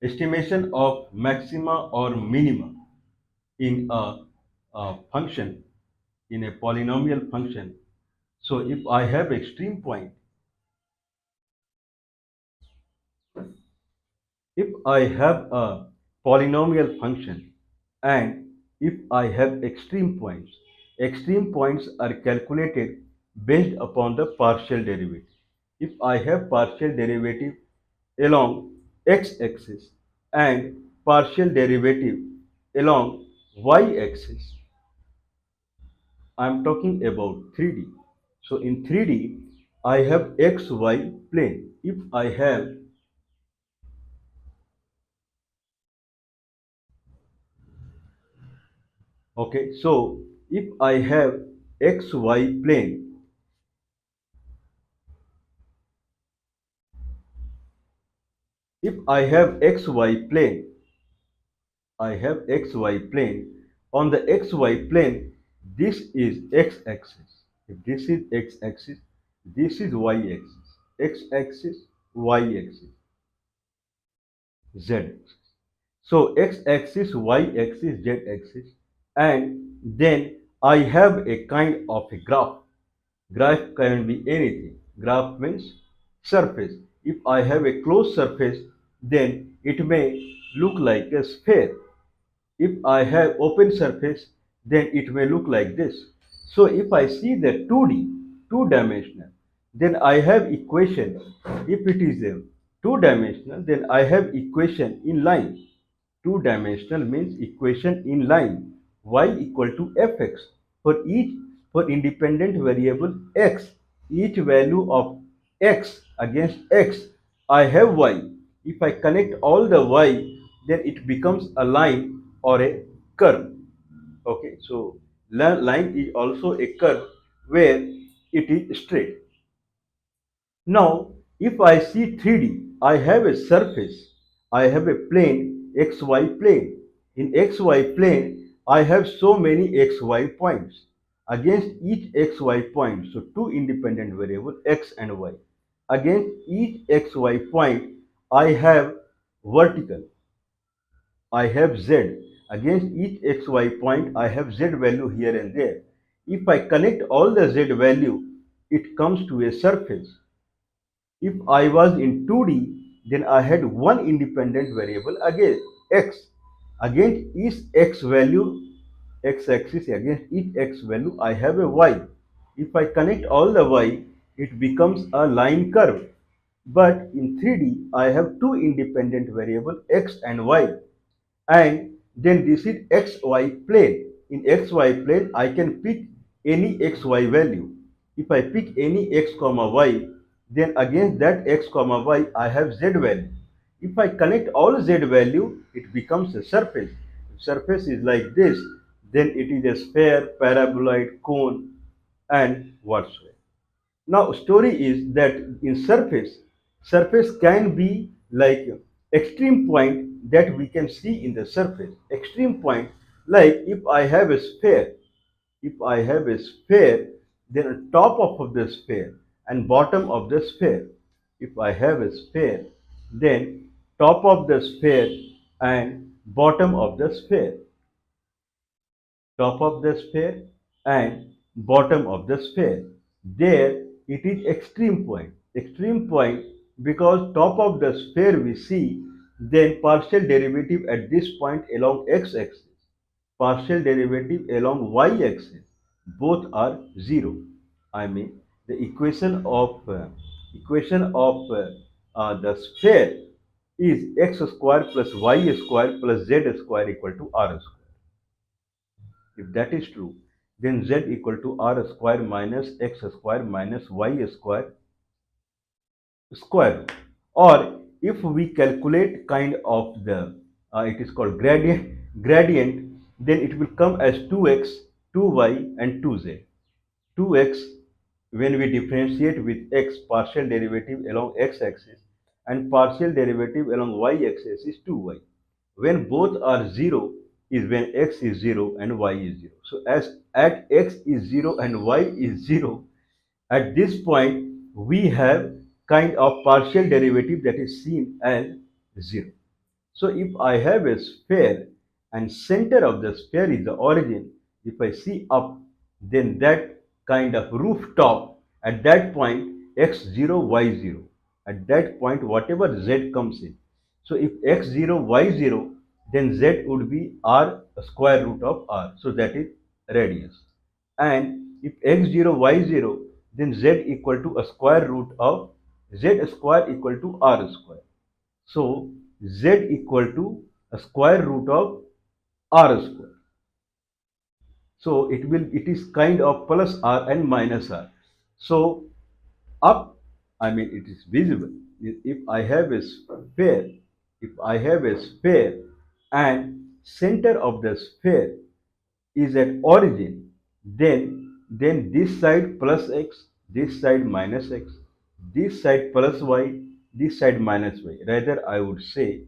estimation of maxima or minima in a function, in a polynomial function. So if I have extreme point, if I have a polynomial function and if I have extreme points are calculated based upon the partial derivative. If I have partial derivative along x-axis and partial derivative along y-axis, I am talking about 3D. So in 3D, I have xy plane. If I have, okay, so if I have xy plane, if I have xy plane, I have xy plane. On the xy plane, this is x-axis. If this is x-axis, this is y-axis. X-axis, y-axis, z-axis. So x-axis, y-axis, z-axis, and then I have a kind of a graph. Graph can be anything. Graph means surface. If I have a closed surface, then it may look like a sphere. If I have open surface, then it may look like this. So if I see the 2D, two-dimensional, then I have equation. If it is a two-dimensional, then I have equation in line. Two-dimensional means equation in line. Y equal to fx. For each, for independent variable x, each value of x against x, I have y. If I connect all the y, then it becomes a line or a curve. Okay, so line is also a curve where it is straight. Now, if I see 3D, I have a surface, I have a plane, xy plane. In xy plane, I have so many xy points. Against each xy point, so two independent variables, x and y. Against each xy point, I have vertical, I have z. Against each xy point, I have z value here and there. If I connect all the z value, it comes to a surface. If I was in 2D, then I had one independent variable against x. Against each x value, x-axis, against each x value, I have a y. If I connect all the y, it becomes a line curve. But in 3D, I have two independent variables, x and y. And then this is xy plane. In xy plane, I can pick any xy value. If I pick any x comma y, then against that x comma y, I have z value. If I connect all z value, it becomes a surface. If surface is like this, then it is a sphere, paraboloid, cone, and whatsoever. Now, story is that in surface can be like extreme point that we can see in the surface. Extreme point, like if I have a sphere, if I have a sphere, then on top of the sphere and bottom of the sphere. If I have a sphere, then top of the sphere and bottom of the sphere. Top of the sphere and bottom of the sphere. There it is extreme point. Extreme point because top of the sphere we see, then partial derivative at this point along x-axis, partial derivative along y-axis, both are zero. I mean the equation of the sphere is x square plus y square plus z square equal to r square. If that is true, then z equal to r square minus x square minus y square square root. Or if we calculate kind of the, it is called gradient, then it will come as 2x, 2y and 2z. 2x when we differentiate with x, partial derivative along x-axis and partial derivative along y-axis is 2y. When both are 0 is when x is 0 and y is 0. So as at x is 0 and y is 0, at this point we have kind of partial derivative that is seen as 0. So if I have a sphere and center of the sphere is the origin, if I see up, then that kind of rooftop at that point x0, y0. At that point, whatever z comes in. So if x0, y0, then z would be r square root of r. So that is radius. And if x0, y0, then z equal to a square root of z square equal to r square. So z equal to a square root of r square. So it is kind of plus r and minus r. So up, I mean it is visible. If I have a sphere, if I have a sphere and center of the sphere is at origin, then this side plus x, this side minus x, this side plus y, this side minus y. Rather, I would say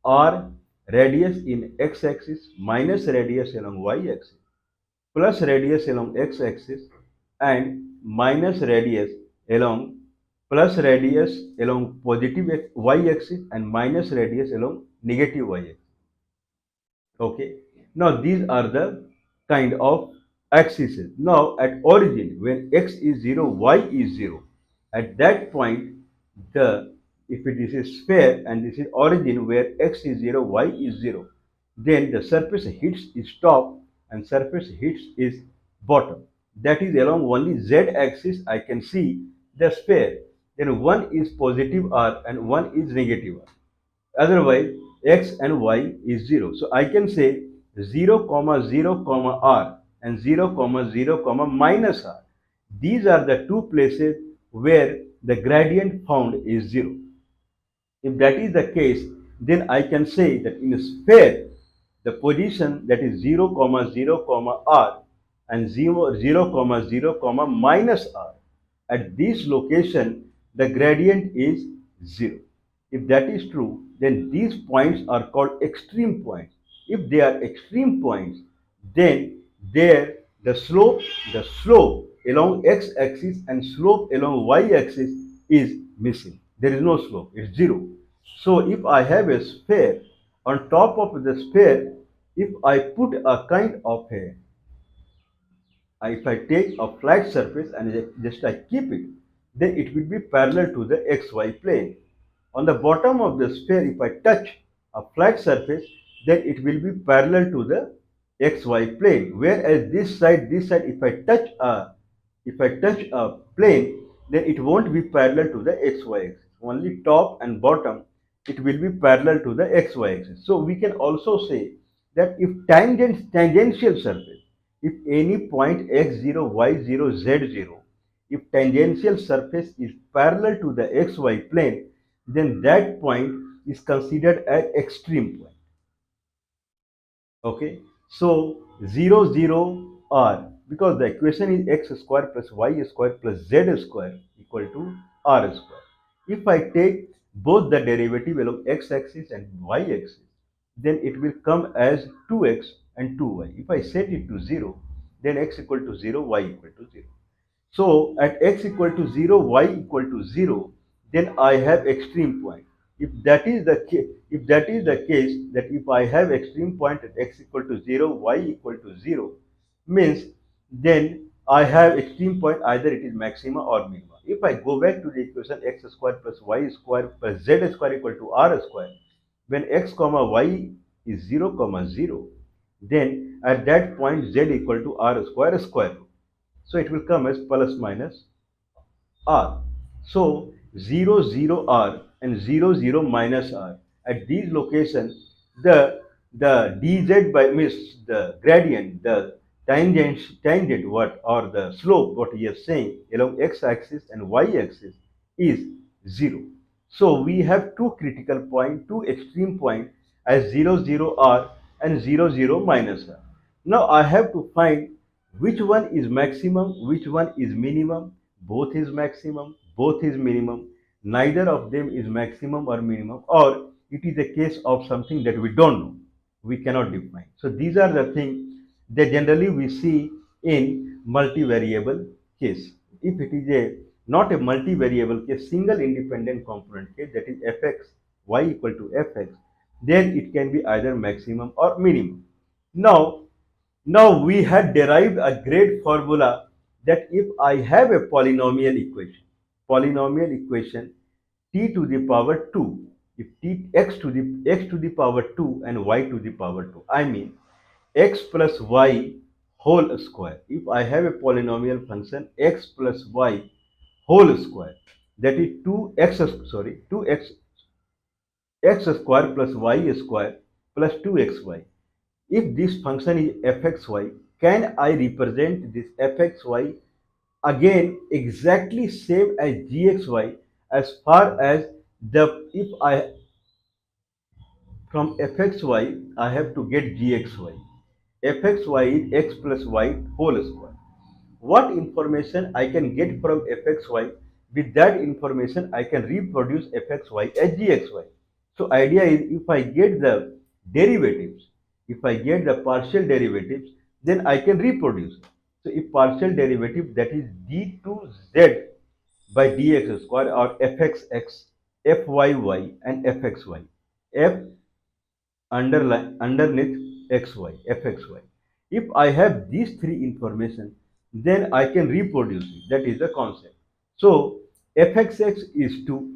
or radius in x-axis minus radius along y-axis plus radius along x-axis and minus radius along plus radius along positive y-axis and minus radius along negative y-axis. Okay. Now these are the kind of axes. Now at origin, when x is 0, y is 0, at that point, the if it is a sphere and this is origin where x is 0, y is 0, then the surface hits is top and surface hits is bottom. That is along only z axis I can see the sphere. Then one is positive r and one is negative r. Otherwise, x and y is 0. So I can say 0, comma 0, comma r and 0, comma 0, comma minus r. These are the two places where the gradient found is 0. If that is the case, then I can say that in a sphere, the position that is 0, comma 0, comma r and 0, 0, comma 0, comma minus r. At this location, the gradient is 0. If that is true, then these points are called extreme points. If they are extreme points, then there the slope along x-axis and slope along y-axis is missing. There is no slope, it's 0. So if I have a sphere, on top of the sphere, if I put a kind of a if I take a flat surface and just I keep it, then it will be parallel to the xy plane. On the bottom of the sphere, if I touch a flat surface, then it will be parallel to the xy plane. Whereas this side, if I touch a plane, then it won't be parallel to the xy axis. Only top and bottom, it will be parallel to the xy axis. So we can also say that if tangential surface, if any point x0, y0, z0, if tangential surface is parallel to the xy plane, then that point is considered an extreme point. Okay, so 0, 0 r, because the equation is x square plus y square plus z square equal to r square. If I take both the derivative along x-axis and y-axis, then it will come as 2x and 2y. If I set it to 0, then x equal to 0, y equal to 0. So at x equal to 0, y equal to 0, then I have extreme point. If that is the case, that if I have extreme point at x equal to 0, y equal to 0, means then I have extreme point either it is maxima or minima. If I go back to the equation x square plus y square plus z square equal to r square, when x comma y is 0 comma 0, then at that point z equal to r square square root. So it will come as plus minus r. So 0, 0 r and 0, 0 minus r. At these locations, the dz by means the gradient, the tangent what or the slope what he is saying along x-axis and y-axis is 0. So we have two critical point, two extreme point as 0, 0 r and 0, 0 minus r. Now I have to find which one is maximum, which one is minimum. Both is maximum, both is minimum. Neither of them is maximum or minimum, or it is a case of something that we don't know, we cannot define. So these are the things that generally we see in multivariable case. If it is a not a multivariable case, single independent component case, that is fx, y equal to fx, then it can be either maximum or minimum. Now, now we had derived a great formula that if I have a polynomial equation t to the power 2, if t x to the power 2 and y to the power 2, I mean x plus y whole square. If I have a polynomial function x plus y whole square, that is 2x x square plus y square plus 2xy. If this function is fxy, can I represent this fxy again exactly same as gxy, as far as the if I from fxy I have to get gxy. Fxy is x plus y whole square. What information I can get from fxy? With that information I can reproduce fxy as gxy. So idea is if I get the derivatives, if I get the partial derivatives, then I can reproduce it. So if partial derivative, that is d2z by dx square, or fxx, fyy and fxy, f underneath xy, fxy. If I have these three information, then I can reproduce it. That is the concept. So fxx is 2,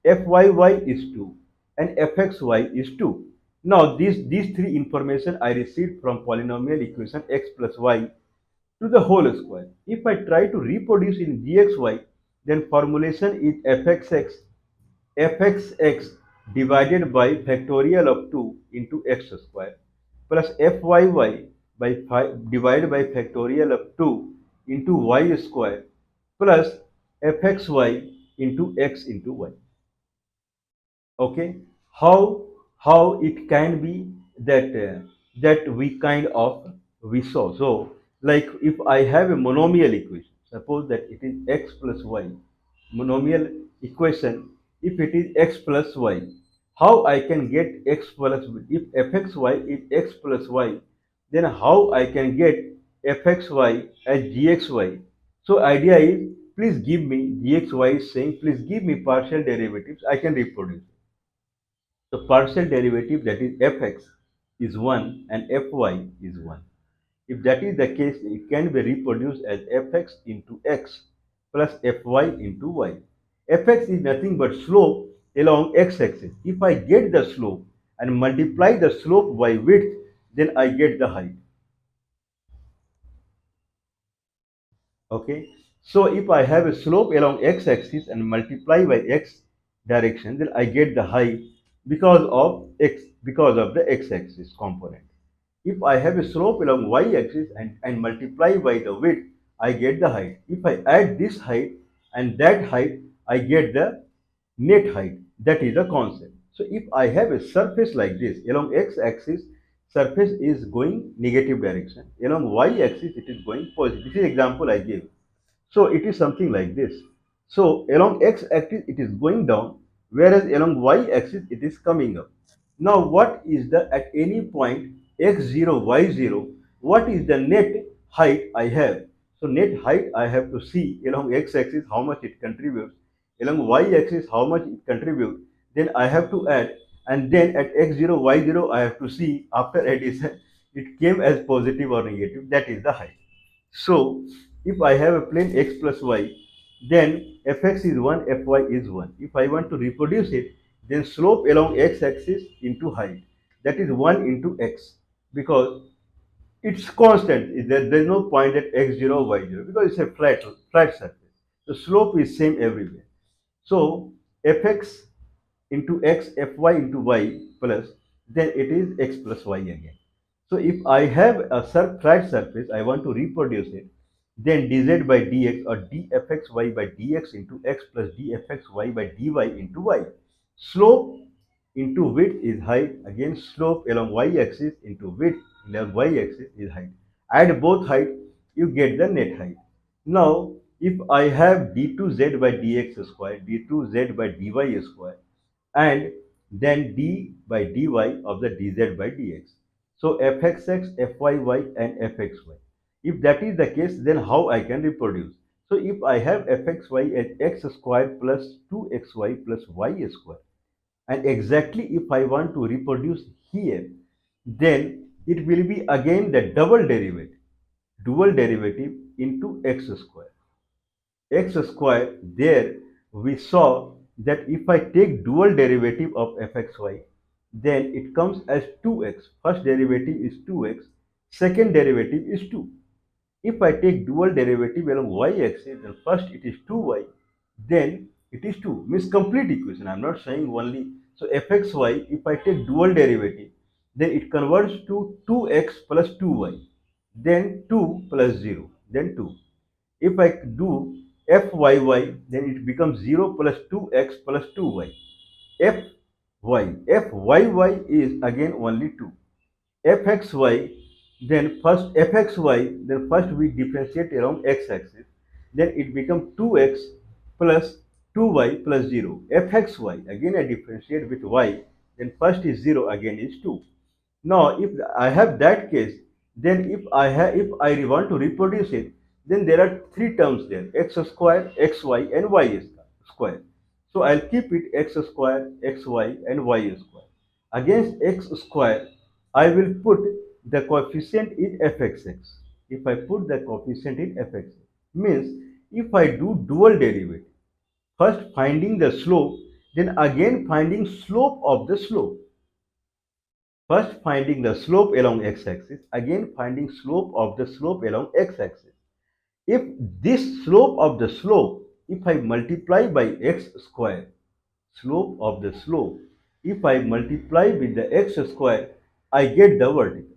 fyy is 2, and fxy is 2. Now these three information I received from polynomial equation x plus y to the whole square. If I try to reproduce in gxy, then formulation is fxx divided by factorial of 2 into x square plus fyy by 5 divided by factorial of 2 into y square plus fxy into x into y. Okay, how it can be that that we kind of we saw. So like if I have a monomial equation, suppose that it is x plus y, monomial equation, if it is x plus y, how I can get x plus, if fxy is x plus y, then how I can get fxy as gxy. So idea is, please give me gxy is saying please give me partial derivatives, I can reproduce. The partial derivative, that is fx, is 1 and fy is 1. If that is the case, it can be reproduced as fx into x plus fy into y. Fx is nothing but slope along x-axis. If I get the slope and multiply the slope by width, then I get the height. Okay, so if I have a slope along x-axis and multiply by x direction, then I get the height because of the x-axis component. If I have a slope along y-axis and multiply by the width, I get the height. If I add this height and that height, I get the net height. That is the concept. So if I have a surface like this, along x-axis, surface is going negative direction. Along y-axis, it is going positive. This is example I gave. So it is something like this. So along x-axis it is going down, whereas along y-axis it is coming up. Now what is the, at any point x0, y0, what is the net height I have? So net height I have to see along x-axis how much it contributes, along y-axis how much it contributes, then I have to add, and then at x0, y0 I have to see after addition it came as positive or negative, that is the height. So if I have a plane x plus y, then fx is 1, fy is 1. If I want to reproduce it, then slope along x-axis into height, that is 1 into x, because it's constant. There's no point at x0, y0, because it's a flat surface. The slope is same everywhere. So fx into x, fy into y plus, then it is x plus y again. So if I have a flat surface, I want to reproduce it, then dz by dx or dfxy by dx into x plus dfxy by dy into y. Slope into width is height, again slope along y-axis into width along y-axis is height. Add both height, you get the net height. Now, if I have d2z by dx square, d2z by dy square, and then d by dy of the dz by dx. So fxx, fyy and fxy. If that is the case, then how I can reproduce? So if I have fxy as x square plus 2xy plus y square, And exactly if I want to reproduce here, then it will be again the dual derivative into x square. X square, there we saw that if I take dual derivative of fxy, then it comes as 2x. First derivative is 2x, second derivative is 2. If I take dual derivative along y-axis, then first it is 2y, then it is 2. Means complete equation. I am not saying only. So fxy, if I take dual derivative, then it converts to 2x plus 2y, then 2 plus 0, then 2. If I do fyy, then it becomes 0 plus 2x plus 2y. Fyy is again only 2. Fxy, then first we differentiate along x-axis, then it becomes 2x plus 2y plus 0. Fxy, again I differentiate with y, then first is 0, again is 2. Now, if I have that case, then if I want to reproduce it, then there are three terms there: x square, xy, and y square. So I'll keep it x square, xy, and y square. Against x square, I will put the coefficient in fxx. If I put the coefficient in fxx, means if I do dual derivative, first finding the slope, then again finding slope of the slope. First finding the slope along x-axis, again finding slope of the slope along x-axis. If this slope of the slope, if I multiply by x square, slope of the slope, if I multiply with the x square, I get the vertical.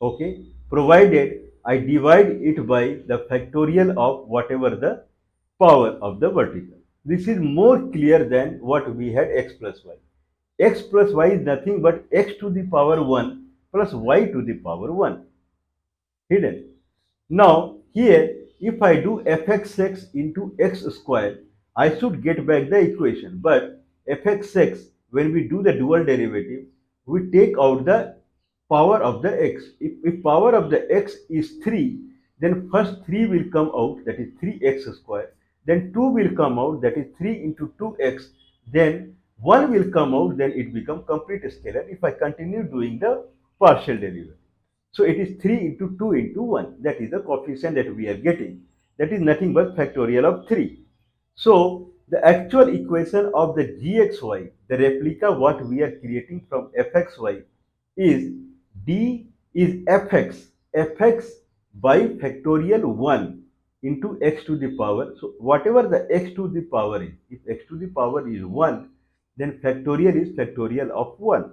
Okay, provided I divide it by the factorial of whatever the power of the vertical. This is more clear than what we had x plus y. X plus y is nothing but x to the power 1 plus y to the power 1 hidden. Now here if I do fxx into x square, I should get back the equation, but fxx, when we do the dual derivative, we take out the power of the x. If power of the x is 3, then first 3 will come out, that is 3x square, then 2 will come out, that is 3 into 2x, then 1 will come out, then it becomes complete scalar if I continue doing the partial derivative. So it is 3 into 2 into 1. That is the coefficient that we are getting. That is nothing but factorial of 3. So the actual equation of the gxy, the replica what we are creating from fxy, is d is fx by factorial 1 into x to the power. So whatever the x to the power is, if x to the power is 1, then factorial is factorial of 1.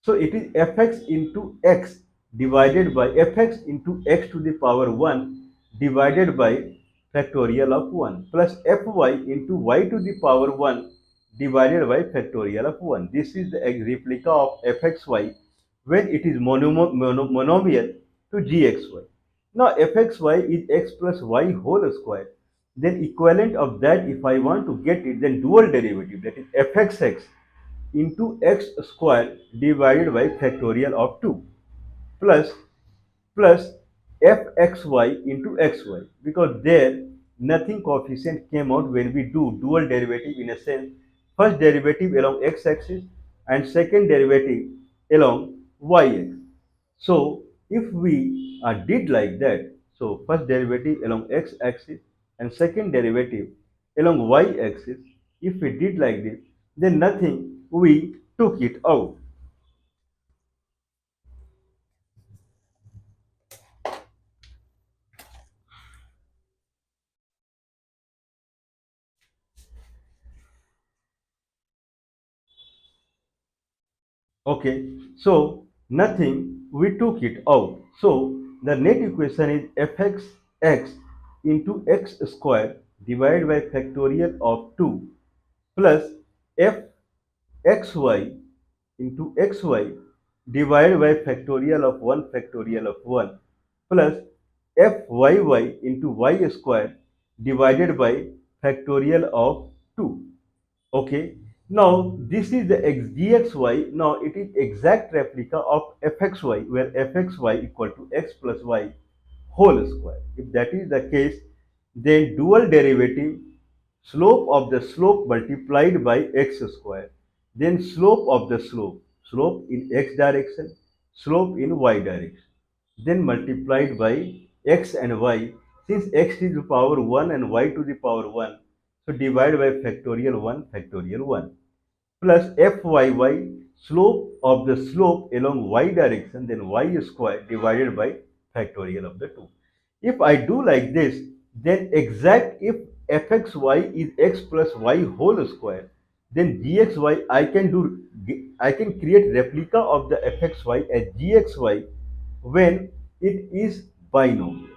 So it is fx into x divided by fx into x to the power 1 divided by factorial of 1 plus fy into y to the power 1 divided by factorial of 1. This is the replica of fxy when it is monomial to gxy. Now fxy is x plus y whole square. Then equivalent of that, if I want to get it, then dual derivative, that is fxx into x square divided by factorial of 2 plus fxy into xy, because there nothing coefficient came out when we do dual derivative. In a sense, first derivative along x-axis and second derivative along y-axis. So if we did like that, so first derivative along x-axis and second derivative along y-axis, if we did like this, then nothing, we took it out. Okay, so nothing, we took it out. So the net equation is fxx into x square divided by factorial of 2 plus fxy into xy divided by factorial of 1 factorial of 1 plus fyy into y square divided by factorial of 2. Okay, now this is the gxy. Now it is exact replica of fxy, where fxy equal to x plus y whole square. If that is the case, then dual derivative, slope of the slope multiplied by x square, then slope of the slope, slope in x direction, slope in y direction, then multiplied by x and y. Since x to the power 1 and y to the power 1, so divide by factorial 1, factorial 1, plus fyy, slope of the slope along y direction, then y square divided by factorial of the 2. If I do like this, then exact if fxy is x plus y whole square, then gxy I can create replica of the fxy as gxy when it is binomial.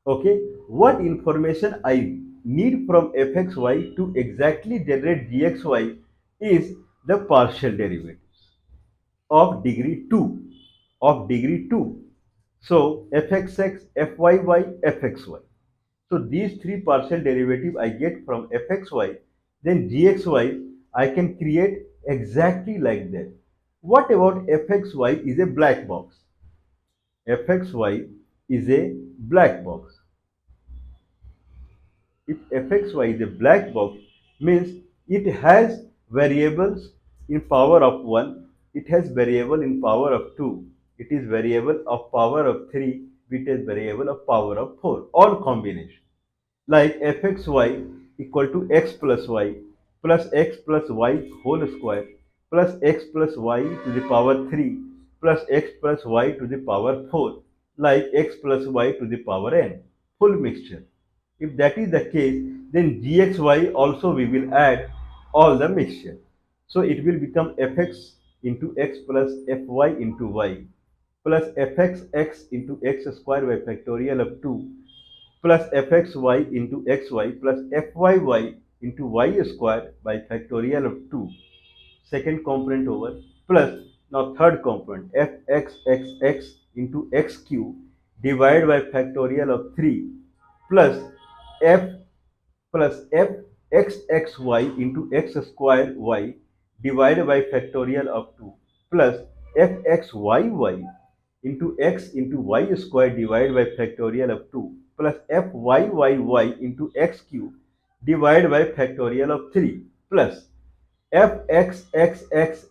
Okay, what information I need from fxy to exactly generate gxy is the partial derivatives of degree 2 of degree 2. So fxx, fyy, fxy. So these three partial derivative I get from fxy, then gxy I can create exactly like that. What about fxy is a black box? fxy is a black box. If fxy is a black box, means it has variables in power of 1, it has variable in power of 2, it is variable of power of 3, it is variable of power of 4, all combination. Like fxy equal to x plus y whole square plus x plus y to the power 3 plus x plus y to the power 4, like x plus y to the power n, full mixture. If that is the case, then gxy also we will add all the mixture. So it will become fx into x plus fy into y plus fxx into x square by factorial of 2 plus fxy into xy plus fyy into y square by factorial of 2. Second component over plus now third component fxxx into x cube divided by factorial of 3 plus f plus f xxy into x square y divided by factorial of 2 plus fxyy into x into y square divided by factorial of 2 plus fyy into x cube divided by factorial of 3 plus fxxxx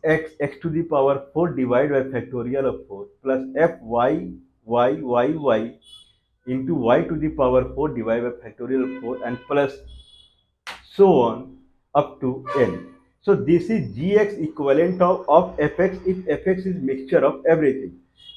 to the power 4 divided by factorial of 4 plus fyyyy into y to the power 4 divided by factorial of 4 and plus so on up to n. So this is gx equivalent of fx if fx is mixture of everything.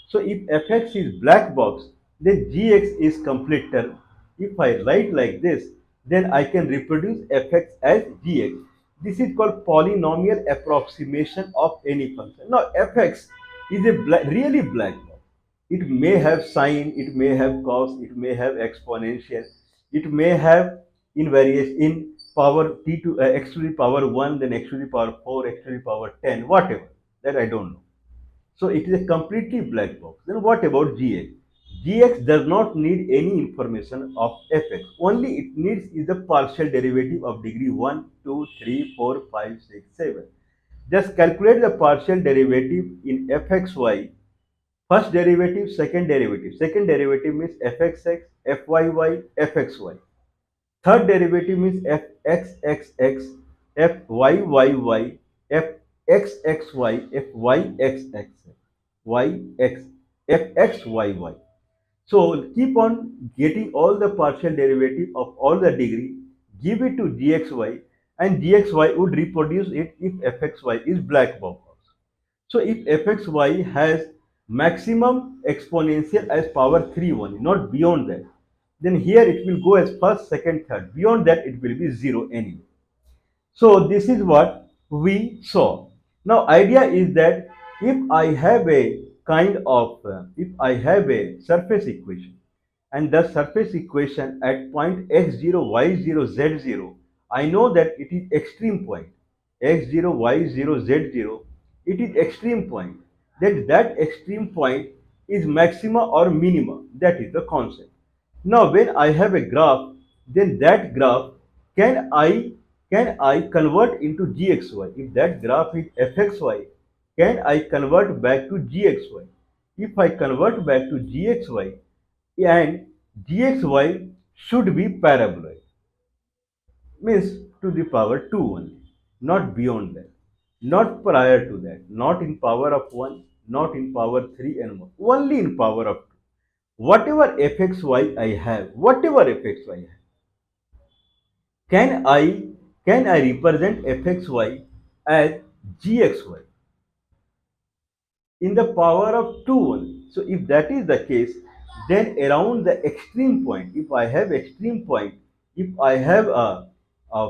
So if fx is black box, then gx is complete term. If I write like this, then I can reproduce fx as gx. This is called polynomial approximation of any function. Now fx is a really black box. It may have sine, it may have cos, it may have exponential, it may have in various in power t to x to the power 1, then x to the power 4, x to the power 10, whatever. That I don't know. So it is a completely black box. Then what about gx? Gx does not need any information of fx. Only it needs is the partial derivative of degree 1, 2, 3, 4, 5, 6, 7. Just calculate the partial derivative in fxy. First derivative, second derivative. Second derivative means fxx, fyy, fxy. Third derivative means fxxx, fyyy, fxxy, fyxx, yx, fxyy. So keep on getting all the partial derivative of all the degree, give it to gxy, and gxy would reproduce it if fxy is black box. So if fxy has maximum exponential as power 3 only, not beyond that, then here it will go as first, second, third. Beyond that, it will be 0 anyway. So this is what we saw. Now idea is that if I have a if I have a surface equation and the surface equation at point x0, y0, z0, I know that it is extreme point x0, y0, z0, it is extreme point. Then that extreme point is maxima or minima. That is the concept. Now when I have a graph, then that graph can I convert into gxy? If that graph is fxy, can I convert back to gxy? If I convert back to gxy, and gxy should be paraboloid, means to the power 2 only, not beyond that. Not prior to that, not in power of 1, not in power 3 and 1, only in power of 2. Whatever fxy I have, whatever fxy I have, can I can I represent fxy as gxy in the power of 2 only? So if that is the case, then around the extreme point, if I have extreme point, if I have a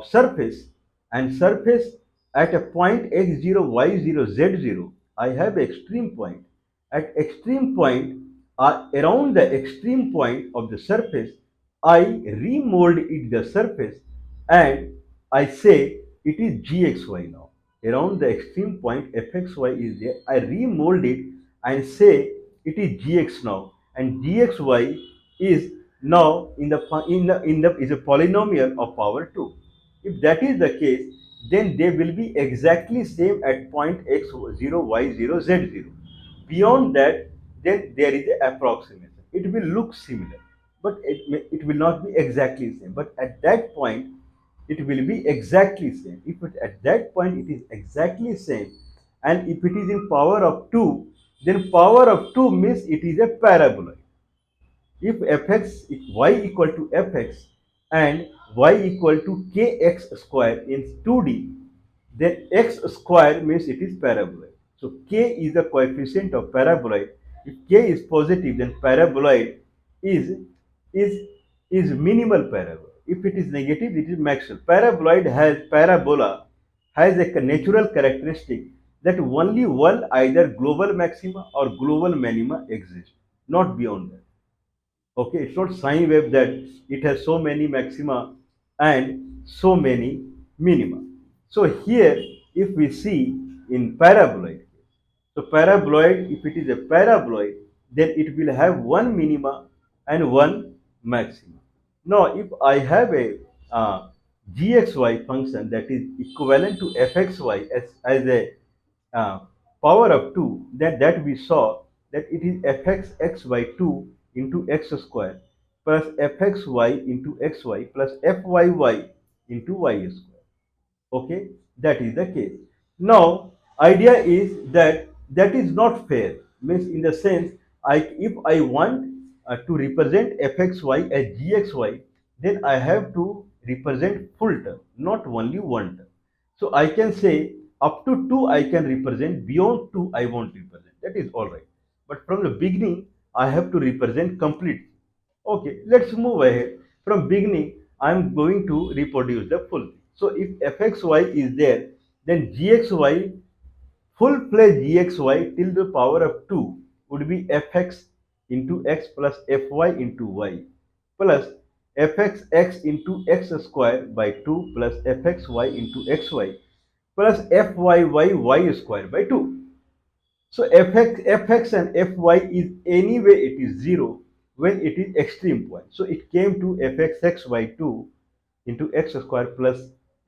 surface and surface at a point x0, y0, z0, I have extreme point. At extreme point, around the extreme point of the surface, I remold it the surface and I say it is gxy now. Around the extreme point fxy is there. I remold it and say it is gx now, and gxy is now in the is a polynomial of power 2. If that is the case, then they will be exactly same at point x0, y0, z0. Beyond that, then there is an approximation. It will look similar, but it will not be exactly same. But at that point, it will be exactly same. If at that point it is exactly same, and if it is in power of 2, then power of 2 means it is a parabola. If if y equal to fx and y equal to kx square in 2D, then x square means it is paraboloid. So k is the coefficient of paraboloid. If k is positive, then paraboloid is is is minimal parabola. If it is negative, it is maximal. Parabola has a natural characteristic that only one either global maxima or global minima exists, not beyond that. Okay, it's not sine wave that it has so many maxima and so many minima. So here, if we see in paraboloid, so paraboloid, if it is a paraboloid, then it will have one minima and one maxima. Now, if I have a gxy function that is equivalent to fxy as a uh, power of 2, then that we saw that it is fxx by 2 into x square plus fxy into xy plus fyy into y square. Okay, that is the case. Now idea is that that is not fair, means in the sense, if I want to represent fxy as gxy, then I have to represent full term, not only one term. So I can say up to 2 I can represent, beyond 2 I won't represent, that is all right. But from the beginning I have to represent complete. Okay, let's move ahead. From beginning, I'm going to reproduce the full thing. So if fxy is there, then gxy, full-fledged gxy till the power of 2 would be fx into x plus fy into y plus fxx into x square by 2 plus fxy into xy plus fyy square by 2. So fx and fy is anyway it is 0 when it is extreme point. So it came to fxx by 2 into x square plus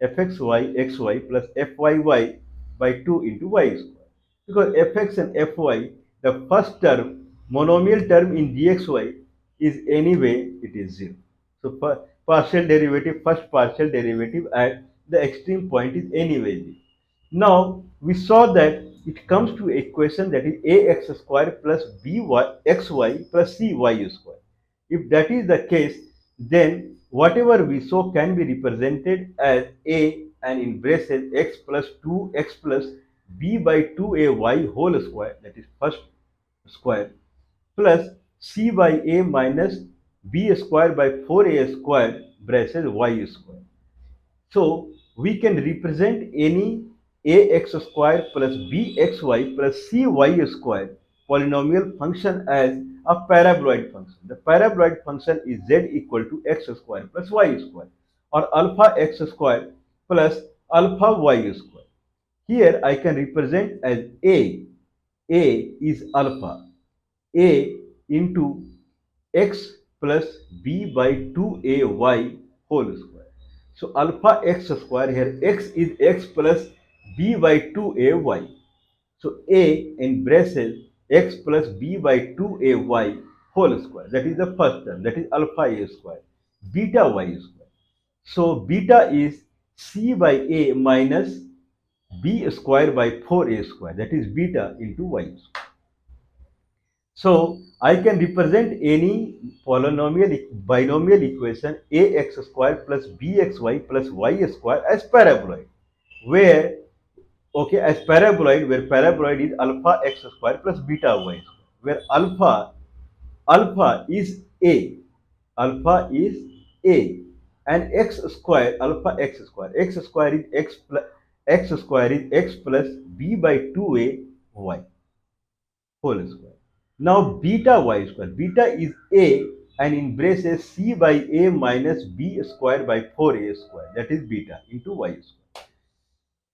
fxy plus fyy by 2 into y square. Because fx and fy, the first term, monomial term in dxy is anyway it is 0. So partial derivative, first partial derivative at the extreme point is anyway 0. Now we saw that it comes to equation that is ax square plus xy plus cy square. If that is the case, then whatever we saw can be represented as a and in braces x plus 2x plus b by 2ay whole square, that is first square, plus c by a minus b square by 4a square braces y square. So we can represent any ax square plus bxy plus cy square polynomial function as a paraboloid function. The paraboloid function is z equal to x square plus y square, or alpha x square plus alpha y square. Here I can represent as a. A is alpha. A into x plus b by 2ay whole square. So alpha x square, here x is x plus b by 2ay. So a in braces x plus b by 2ay whole square. That is the first term. That is alpha a square. Beta y square. So beta is c by a minus b square by 4a square, that is beta into y square. So I can represent any binomial equation ax square plus bxy plus y square as paraboloid, where okay, as paraboloid, where paraboloid is alpha x square plus beta y square, where alpha is a, alpha is a, and x square is x plus b by 2a y whole square. Now beta y square, beta is a and in braces c by a minus b square by 4a square, that is beta into y square.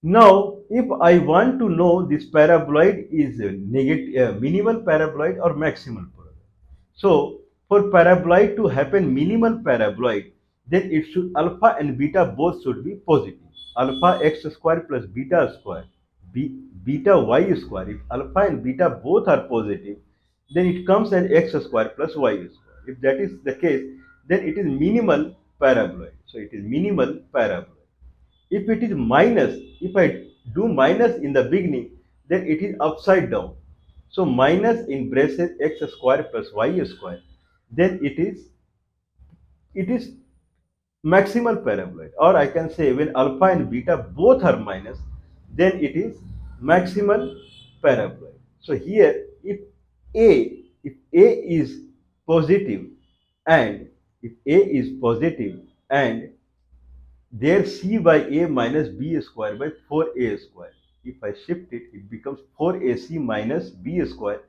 Now, if I want to know this paraboloid is a minimal paraboloid or maximal paraboloid. So, for paraboloid to happen minimal paraboloid, then it should alpha and beta both should be positive. Alpha x square plus beta square, beta y square. If alpha and beta both are positive, then it comes as x square plus y square. If that is the case, then it is minimal paraboloid. So, it is minimal paraboloid. If it is minus, if I do minus in the beginning, then it is upside down. So minus in braces x square plus y square, then it is maximal paraboloid. Or I can say when alpha and beta both are minus, then it is maximal paraboloid. So here if A is positive and if A is positive and there c by a minus b square by 4a square. If I shift it, it becomes 4ac minus b square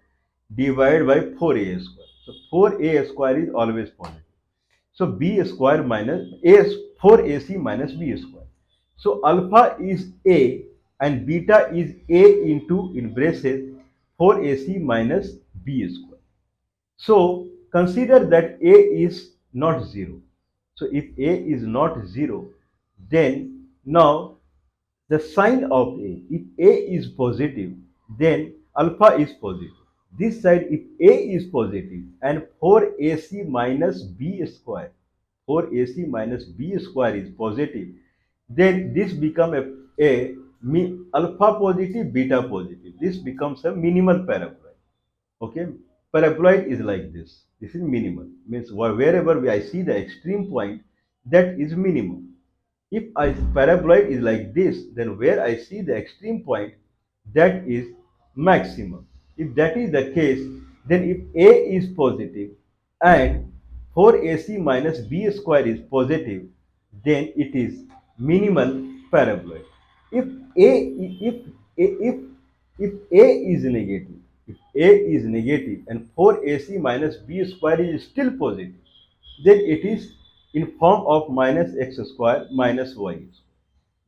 divided by 4a square. So 4a square is always positive. So b square minus a 4ac minus b square. So alpha is a and beta is a into in braces 4ac minus b square. So consider that a is not 0. So if a is not 0, then now the sign of a, if a is positive, then alpha is positive. This side, if a is positive and 4ac minus b square, 4ac minus b square is positive, then this becomes alpha positive, beta positive. This becomes a minimal paraboloid. Okay, paraboloid is like this. This is minimal. Means wherever I see the extreme point, that is minimum. If a paraboloid is like this, then where I see the extreme point, that is maximum. If that is the case, then if A is positive and 4ac minus b square is positive, then it is minimal paraboloid. If A if if A is negative, if A is negative and 4ac minus b square is still positive, then it is in form of minus x square minus y square.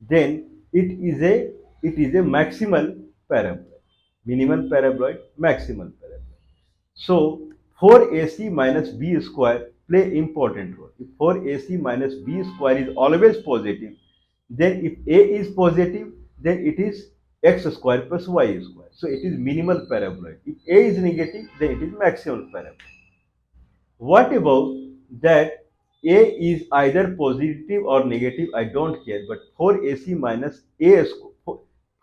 Then it is a maximal paraboloid, minimal paraboloid, maximal paraboloid. So 4ac minus b square play important role. If 4ac minus b square is always positive, then if a is positive, then it is x square plus y square. So it is minimal paraboloid. If a is negative, then it is maximal paraboloid. What about that A is either positive or negative? I don't care, but 4ac minus a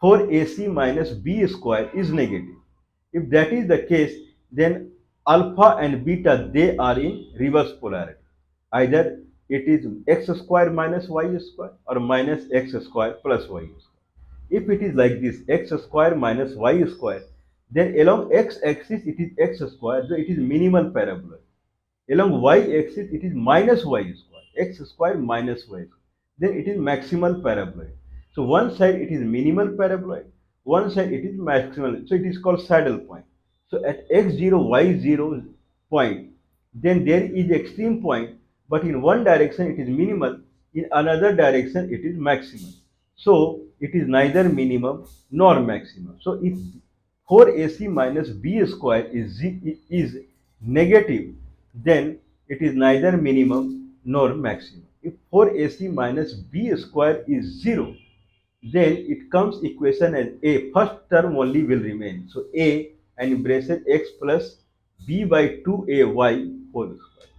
4ac minus b square is negative. If that is the case, then alpha and beta they are in reverse polarity. Either it is x square minus y square or minus x square plus y square. If it is like this, x square minus y square, then along x-axis it is x square, so it is minimal parabola. Along y-axis, it is minus y square, x square minus y square. Then it is maximal paraboloid. So one side it is minimal paraboloid, one side it is maximal. So it is called saddle point. So at x0, y0 point, then there is extreme point, but in one direction it is minimal, in another direction it is maximum. So it is neither minimum nor maximum. So if 4ac minus b square is negative, then it is neither minimum nor maximum. If 4ac minus b square is 0, then it comes equation as a first term only will remain. So a and bracket x plus b by 2ay whole square.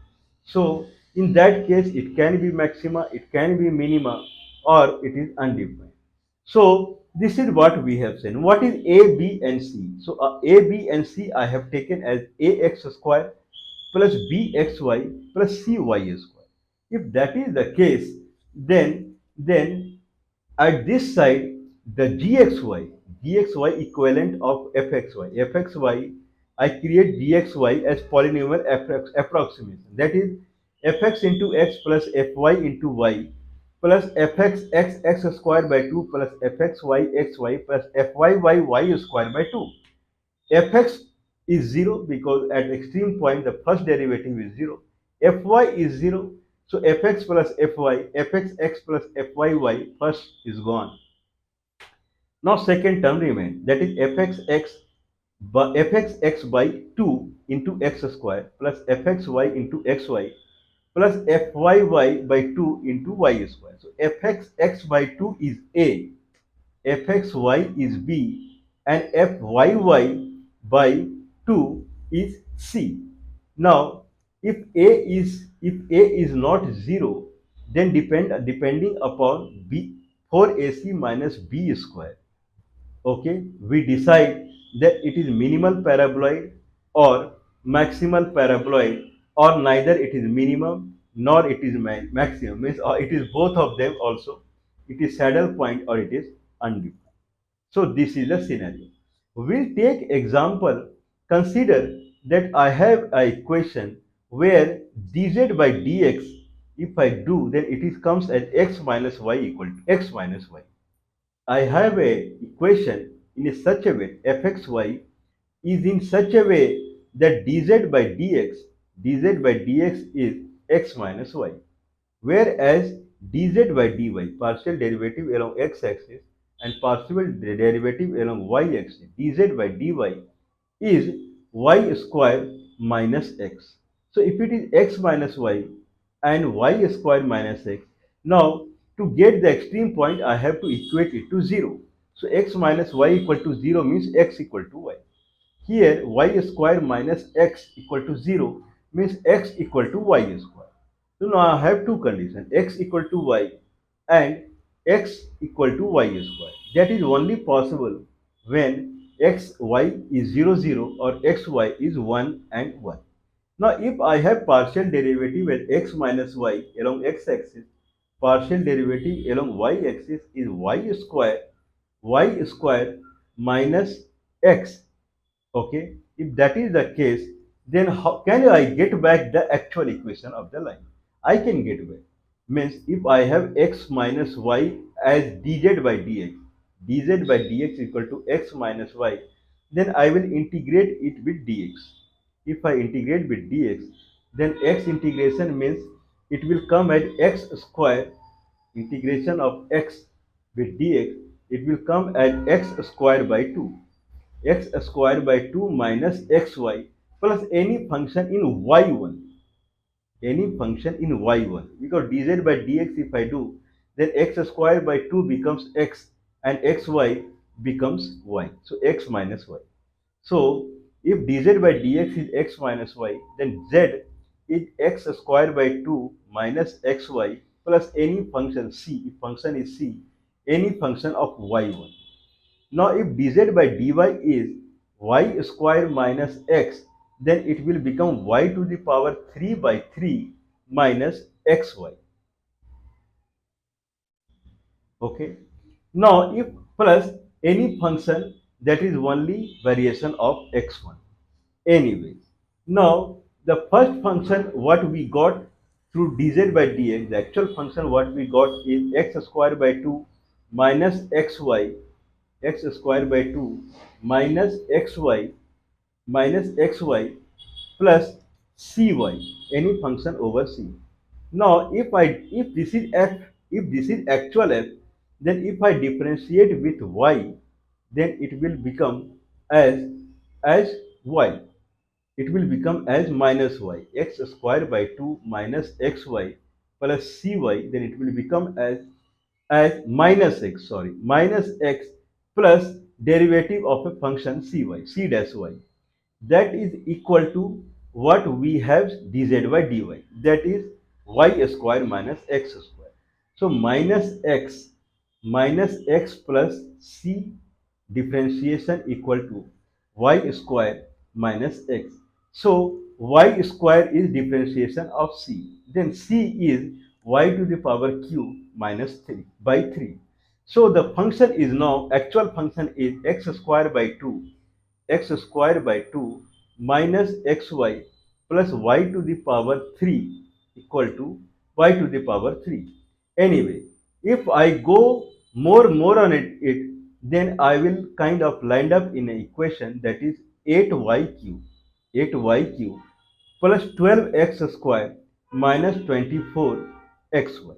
So in that case, it can be maxima, it can be minima, or it is undefined. So This is what we have said. What is a, b, and c? So a, b, and c I have taken as ax square plus bxy plus cy square. If that is the case, then at this side, the dxy equivalent of fxy, I create dxy as polynomial approximation. That is fx into x plus fy into y plus fx x square by 2 plus fxy xy plus fyy square by 2. Fx is 0 because at extreme point the first derivative is 0. Fy is 0. So fx plus fy, fxx plus fyy first is gone. Now second term remains, that is fxx by 2 into x square plus fxy into xy plus fyy by 2 into y square. So fxx by 2 is a, fxy is b, and fyy by 2 is c. Now if a is not 0, then depending upon b 4ac minus b square, okay, we decide that it is minimal paraboloid or maximal paraboloid, or neither it is minimum nor it is maximum, means or it is both of them also, it is saddle point or it is undefined. So this is the scenario. We'll take example. Consider that I have a equation where dz by dx, if I do, then it is comes as x minus y equal to x minus y. I have a equation in such a way fxy is in such a way that dz by dx is x minus y, whereas dz by dy, partial derivative along x-axis and partial derivative along y-axis, dz by dy is y square minus x. So if it is x minus y and y square minus x, now to get the extreme point I have to equate it to 0. So x minus y equal to 0 means x equal to y. Here y square minus x equal to 0 means x equal to y square. So now I have two conditions, x equal to y and x equal to y square. That is only possible when xy is 0 0 or xy is 1 and 1. Now if I have partial derivative at x minus y along x-axis, partial derivative along y-axis is y square minus x. Okay, if that is the case, then how can I get back the actual equation of the line? I can get back. Means if I have x minus y as dz by dx, dz by dx equal to x minus y, then I will integrate it with dx. If I integrate with dx, then x integration means it will come at x square, integration of x with dx, it will come at x square by 2, x square by 2 minus xy plus any function in y1, any function in y1, because dz by dx if I do, then x square by 2 becomes x and xy becomes y, so x minus y. So if dz by dx is x minus y, then z is x square by 2 minus xy plus any function c, if function is c, any function of y1. Now if dz by dy is y square minus x, then it will become y to the power 3 by 3 minus xy. Okay. Now if plus any function that is only variation of x1. Anyway, now the first function what we got through dz by dx, the actual function what we got is x square by 2 minus xy, x square by 2 minus xy plus cy, any function over c. Now if this is f, if this is actual f, then if I differentiate with y, then it will become as y, it will become as minus y, x square by 2 minus xy plus cy, then it will become as minus x, sorry, minus x plus derivative of a function cy, c dash y, that is equal to what we have dz by dy, that is y square minus x square. So minus x minus x plus c differentiation equal to y square minus x. So y square is differentiation of c. Then c is y to the power q minus 3 by 3. So the function is now, actual function is x square by 2, x square by 2 minus xy plus y to the power 3 equal to y to the power 3. Anyway, if I go more on it, then I will kind of land up in an equation that is 8y plus 12x square minus 24xy.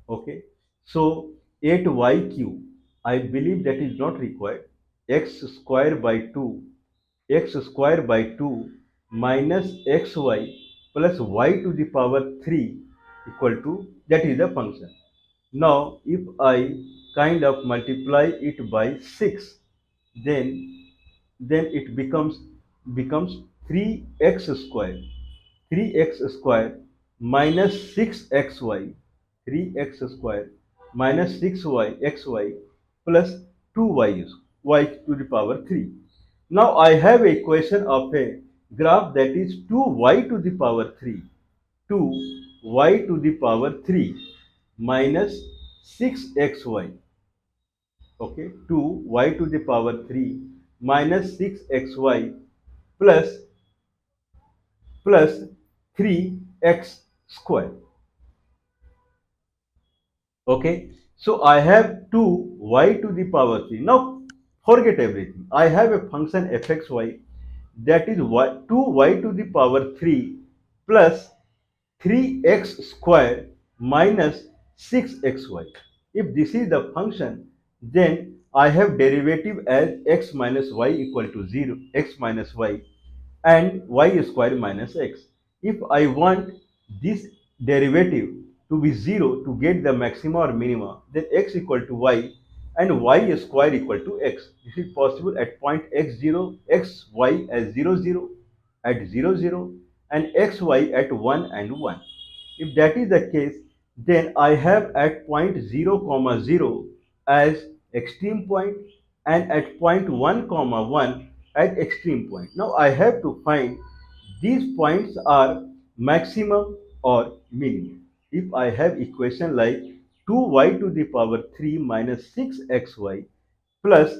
Okay, so 8y I believe that is not required. X square by 2, x square by 2 minus xy plus y to the power 3 equal to, that is the function. Now if I kind of multiply it by 6, then it becomes 3x square, 3x square minus 6xy, 3x square minus 6xy plus 2y y to the power 3. Now I have a equation of a graph that is 2y to the power 3, 2y to the power 3 minus 6xy. Okay, 2y to the power 3 minus 6xy plus 3x square. Okay, so I have 2y to the power 3. Now forget everything. I have a function fxy that is 2y to the power 3 plus 3x square minus 6xy. If this is the function, then I have derivative as x minus y equal to 0, x minus y and y square minus x. If I want this derivative to be 0 to get the maxima or minima, then x equal to y and y square equal to x. This is possible at point x0, xy as 0, 0, at 0, 0 and xy at 1 and 1. If that is the case, then I have at point 0 comma 0 as extreme point and at point 1 comma 1 at extreme point. Now I have to find these points are maximum or minimum. If I have equation like 2y to the power 3 minus 6xy plus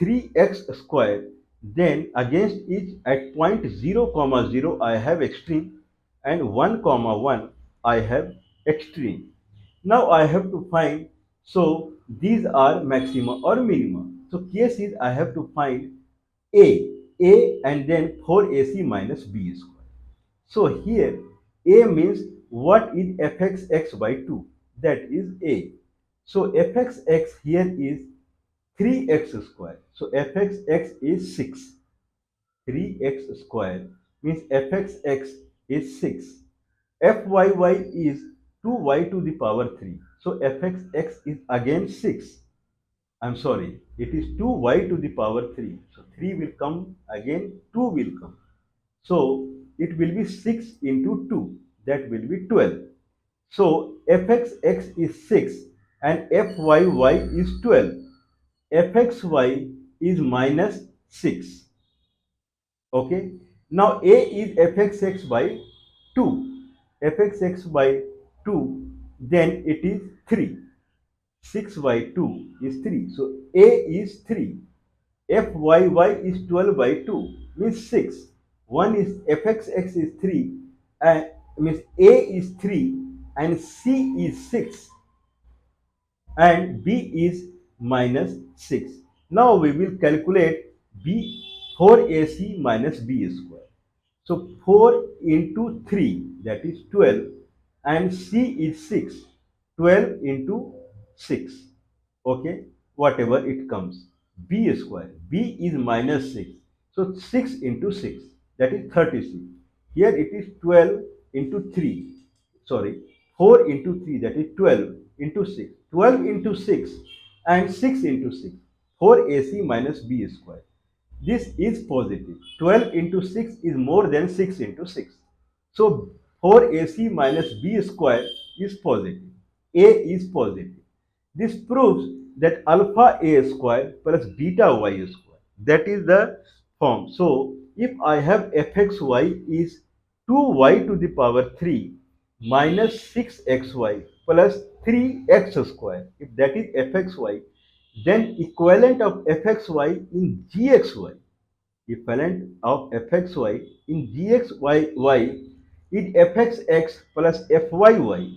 3x square, then against each at point 0 comma 0 I have extreme and 1 comma 1 I have extreme. Now I have to find, so these are maxima or minima. So case is I have to find a and then 4ac minus b square. So here a means what is fxx by 2, that is a. So fxx here is 3x square. So fxx is 6. 3x square means fxx is 6. Fyy is 2y to the power 3. So fxx is again 6. I'm sorry, it is 2y to the power 3. So 3 will come again, 2 will come. So it will be 6 into 2, that will be 12. So fxx is 6 and fyy is 12. fxy is minus 6. Okay. Now a is fxx by 2. fxx by 2, then it is 3. 6 by 2 is 3. So a is 3. fyy is 12 by 2 means 6. One is fxx is 3 and means a is 3 and c is 6 and b is minus 6. Now we will calculate b 4ac minus b square. So 4 into 3, that is 12 and c is 6. 12 into 6. Okay, whatever it comes. B square. B is minus 6. So 6 into 6, that is 36. Here it is 12 into 3. Sorry, 4 into 3, that is 12 into 6. 12 into 6 and 6 into 6. 4ac minus b square. This is positive. 12 into 6 is more than 6 into 6. So 4ac minus b square is positive. A is positive. This proves that alpha a square plus beta y square. That is the form. So if I have fxy is 2y to the power 3 minus 6xy plus 3x square. If that is fxy, then equivalent of fxy in gxy, equivalent of fxy in gxy is fxx plus fyy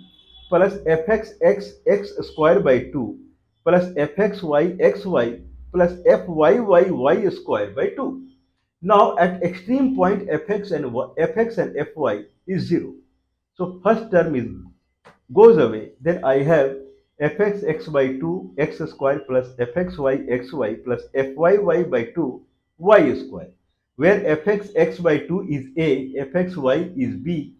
plus fxx square by 2 plus fxy plus fyy square by 2. Now at extreme point fx and fy is 0. So first term is goes away. Then I have fx by 2 x square plus fxy plus fyy by 2 y square, where fx by 2 is a, fxy is b,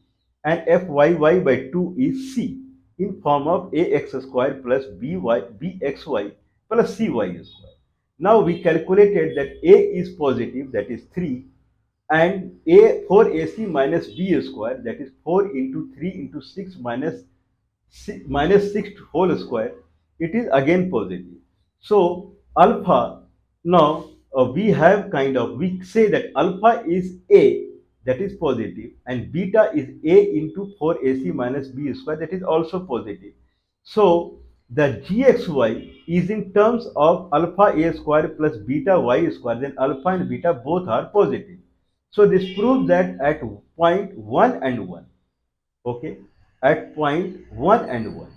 and fyy by 2 is c, in form of ax square plus bxy plus cy square. Now we calculated that a is positive, that is 3, and a 4ac minus b square, that is 4 into 3 into 6 minus 6 whole square, it is again positive. So alpha, now we have kind of, we say that alpha is a, that is positive, and beta is a into 4ac minus b square, that is also positive. So the gxy is in terms of alpha a square plus beta y square, then alpha and beta both are positive. So this proves that at point 1 and 1, okay, at point 1 and 1,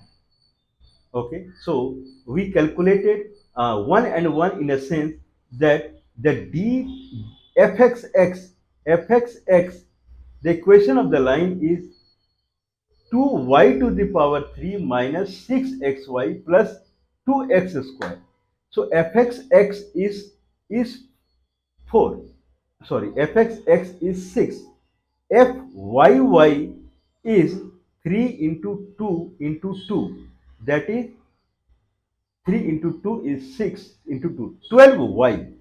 okay, so we calculated 1 and 1 in a sense that the d fxx, the equation of the line is 2y to the power 3 minus 6xy plus 2x square. So fxx is 4, sorry, fxx is 6, fyy is 3 into 2 into 2, that is 3 into 2 is 6 into 2, 12y.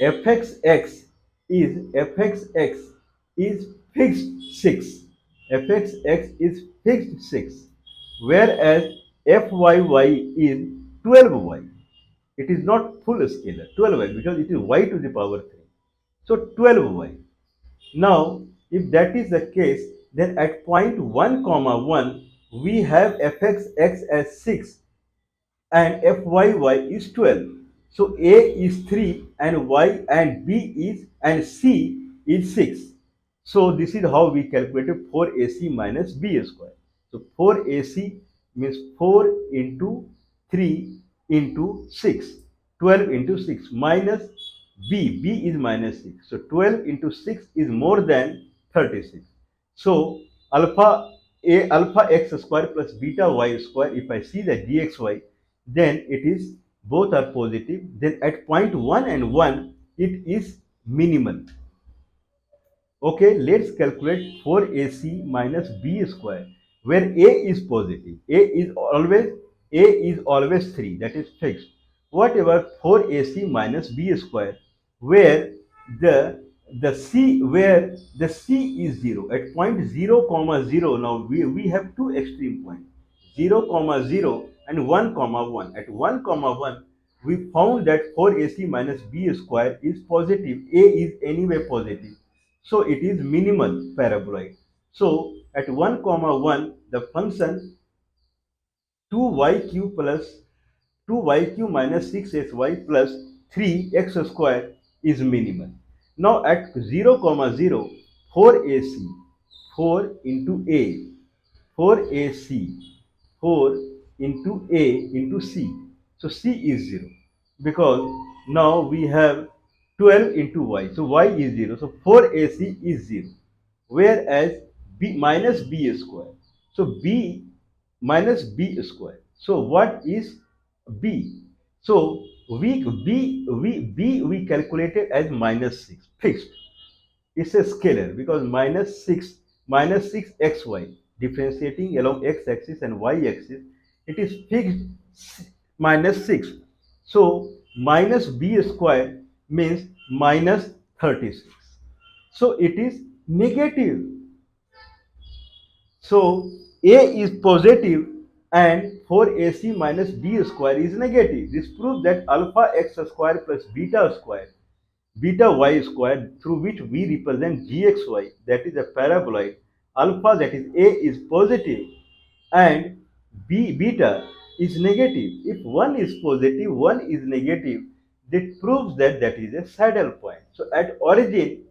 fxx is fixed 6, fxx is fixed 6, whereas fyy is 12y. It is not full scalar 12y because it is y to the power 3, so 12y. Now if that is the case, then at point 1 comma 1 we have fxx as 6 and fyy is 12. So a is 3 and y and b is and c is 6. So this is how we calculated 4ac minus b square. So 4ac means 4 into 3 into 6, 12 into 6 minus b is minus 6. So 12 into 6 is more than 36. So alpha x square plus beta y square, if I see the gxy, then it is both are positive, then at point 1 and 1 it is minimal. Okay, let's calculate 4ac minus b square, where a is positive, a is always 3, that is fixed. Whatever 4ac minus b square, where the c is 0 at point 0 comma 0. Now we have two extreme points, 0 comma 0 and 1 comma 1. At 1 comma 1 we found that 4ac minus b square is positive, a is anyway positive, so it is minimal paraboloid. So at 1 comma 1 the function 2yq plus 2yq minus 6sy plus 3x square is minimal. Now at 0 comma 0, 4ac, 4 into a, 4ac, 4 into a into c. So c is 0 because now we have 12 into y. So y is 0. So 4ac is 0. Whereas b minus b square. So b minus b square. So what is b? So we calculated as minus 6 fixed. It's a scalar because minus 6xy differentiating along x-axis and y-axis, it is fixed minus 6. So minus b square means minus 36. So it is negative. So a is positive and 4ac minus b square is negative. This proves that alpha x square plus beta square, beta y square, through which we represent gxy, that is a paraboloid, alpha, that is a, is positive and beta is negative. If one is positive, one is negative, that proves that that is a saddle point. So at origin,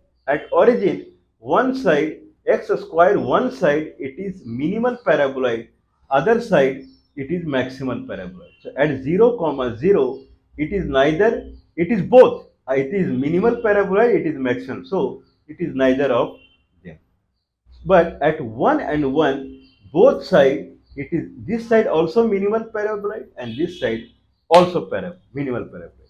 one side x square, one side it is minimal paraboloid, other side it is maximal paraboloid. So at 0 comma 0, it is neither, it is both. It is minimal paraboloid, it is maximal. So it is neither of them. But at 1 and 1, both side, it is this side also minimal paraboloid and this side also minimal paraboloid.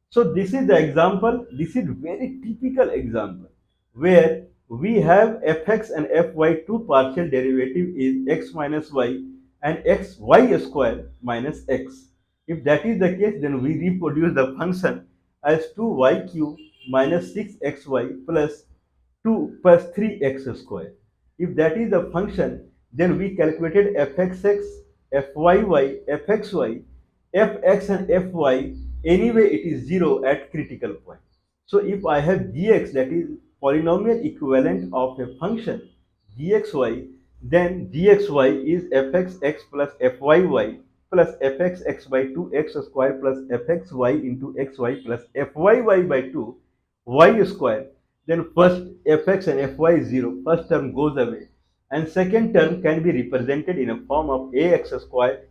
So this is the example. This is very typical example where we have fx and fy, two partial derivative is x minus y and y square minus x. If that is the case, then we reproduce the function as 2y cube minus 6xy plus 2 plus 3x square. If that is the function, then we calculated fxx, fyy, fxy, fx and fy. Anyway, it is 0 at critical point. So if I have gx, that is polynomial equivalent of a function gxy, then gxy is fxx plus fyy plus fxx by 2x square plus fxy into xy plus fyy by 2 y square. Then first fx and fy is 0, first term goes away, and second term can be represented in a form of ax square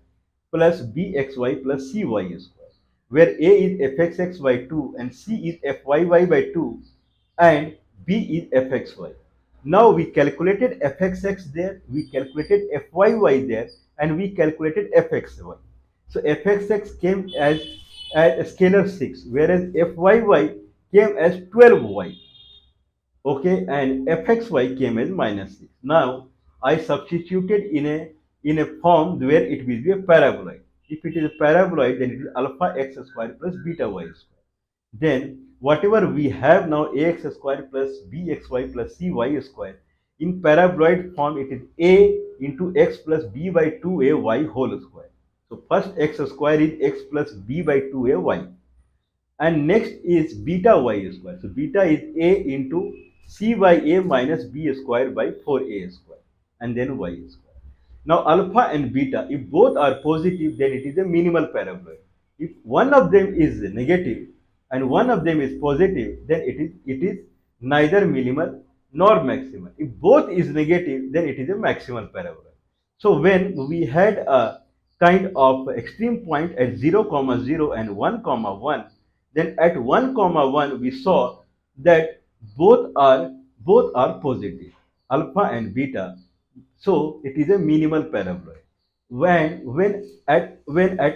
plus bxy plus cy square, where a is fxx by 2 and c is fyy by 2 and b is fxy. Now we calculated fxx there, we calculated fyy there, and we calculated fxy. So fxx came as a scalar 6, whereas fyy came as 12y. Okay, and fxy came as minus 6. Now I substituted in a form where it will be a paraboloid. If it is a paraboloid, then it is alpha x square plus beta y square. Then whatever we have now, ax square plus bxy plus cy square, in paraboloid form it is a into x plus b by 2ay whole square. So first x square is x plus b by 2ay, and next is beta y square. So beta is a into c by a minus b square by 4a square, and then y square. Now alpha and beta, if both are positive, then it is a minimal paraboloid. If one of them is negative and one of them is positive, then it is neither minimal nor maximal. If both is negative, then it is a maximal paraboloid. So when we had a kind of extreme point at 0 comma 0 and 1 comma 1, then at 1 comma 1 we saw that both are positive, alpha and beta. So it is a minimal paraboloid. When at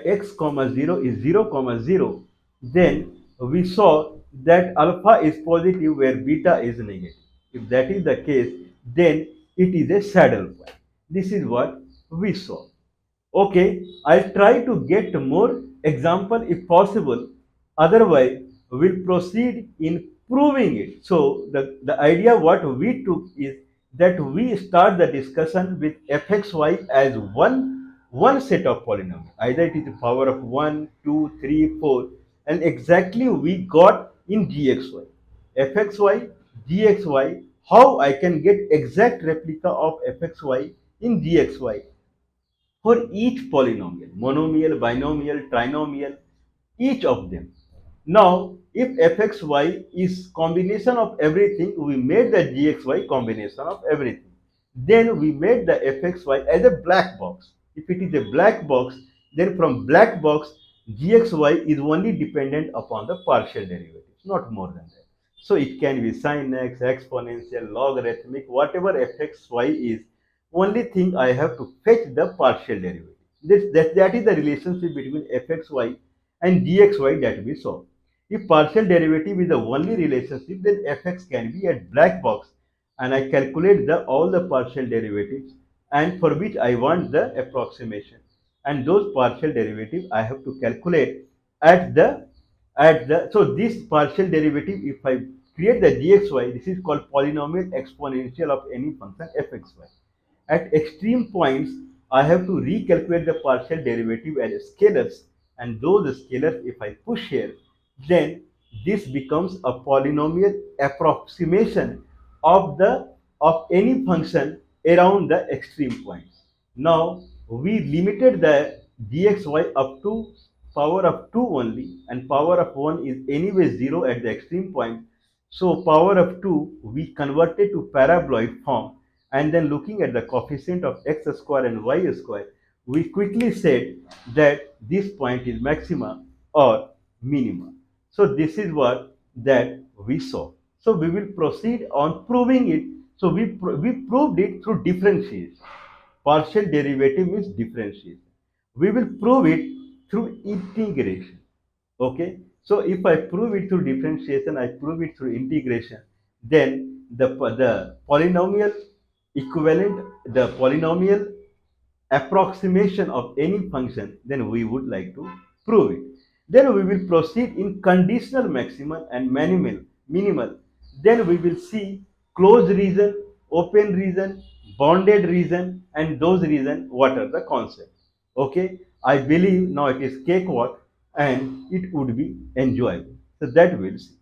x comma 0 is 0 comma 0, then we saw that alpha is positive where beta is negative. If that is the case, then it is a saddle point. This is what we saw. Okay, I'll try to get more example if possible. Otherwise, we'll proceed in proving it. So the idea what we took is that we start the discussion with fxy as one set of polynomial. Either it is the power of 1, 2, 3, 4, and exactly we got in gxy. fxy, gxy, how I can get exact replica of fxy in gxy for each polynomial, monomial, binomial, trinomial, each of them. Now, if fxy is combination of everything, we made the gxy combination of everything. Then we made the fxy as a black box. If it is a black box, then from black box, gxy is only dependent upon the partial derivatives, not more than that. So it can be sin x, exponential, logarithmic, whatever fxy is. Only thing I have to fetch the partial derivative. That is the relationship between fxy and gxy that we saw. If partial derivative is the only relationship, then fx can be a black box, and I calculate all the partial derivatives, and for which I want the approximation. And those partial derivatives I have to calculate at the so this partial derivative, if I create the gxy, this is called polynomial exponential of any function fxy. At extreme points, I have to recalculate the partial derivative as scalars, and those scalars, if I push here, then this becomes a polynomial approximation of the of any function around the extreme points. Now we limited the dxy up to power of 2 only, and power of 1 is anyway 0 at the extreme point. So power of 2 we converted to paraboloid form, and then looking at the coefficient of x square and y square, we quickly said that this point is maxima or minima. So this is what that we saw. So we will proceed on proving it. So we proved it through differentiation. Partial derivative means differentiation. We will prove it through integration. Okay. So if I prove it through differentiation, I prove it through integration, then the polynomial equivalent, the polynomial approximation of any function, then we would like to prove it. Then we will proceed in conditional maximum and minimal. Then we will see closed region, open region, bounded region, and those region, what are the concepts. Okay, I believe now it is cakewalk and it would be enjoyable. So that we'll see.